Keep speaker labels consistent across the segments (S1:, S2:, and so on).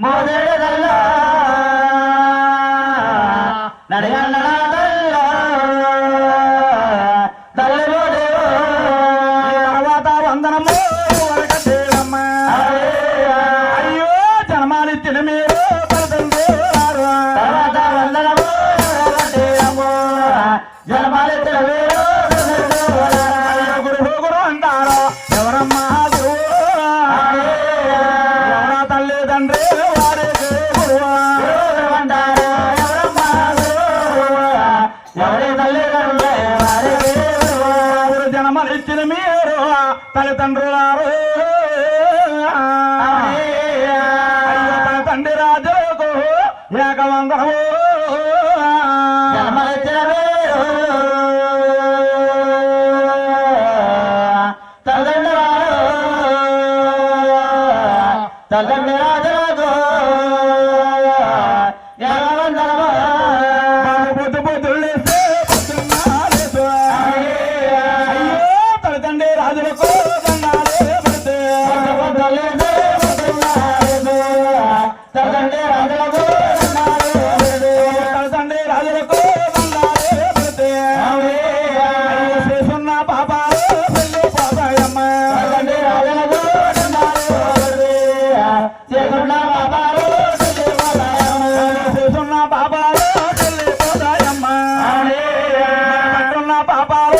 S1: మోదెడదల్ల నడయన్నడదల్ల తల్లెలో దేవో తర్వాత వందనము వరకదేవమ్మ అయ్యో జన్మాలిచ్చిన మీరు పరతందేవారు తర్వాత వందనము వరకదేవమ్మ జన్మాలిచ్చిన మీరు గురు గురు అంటారు ఎవరమ్మా జనమలిచ్చిన మీరు తల్లిదండ్రులారు తండ్రి రాజులకు ఏకవందనము జనమలిచ్చిన మీరు తల్లిదండ్రులారు తల్లిదండ్రి రాజులకు ఏకవందనము పొద్దు పొద్దులేస్తే రాజులకు తల్లిదండ్రి రాజులకు తల్లిదండ్రి రాజులకు చేస్తున్న పాపాలు పెళ్లి పోతాయమ్మ తల్లిదండ్రి రాజులకు చేస్తున్న పాపాలు చేస్తున్న పాపాలు పెళ్లి పోతాయమ్మ పట్టున్న పాపాలు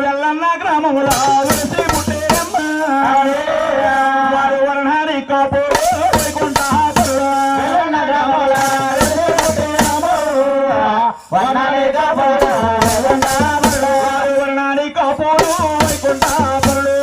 S1: వెల్లన్న గ్రామములో వెలిసి పుట్టేరమ్మ వారు వర్ణాని కాపురు వైకుంఠాపురుడు వెల్లన్న గ్రామములో వెలిసి పుట్టేరమ్మ వర్ణాని కాపురు వైకుంఠాపురుడు వారు వర్ణాని కాపురు వైకుంఠాపురుడు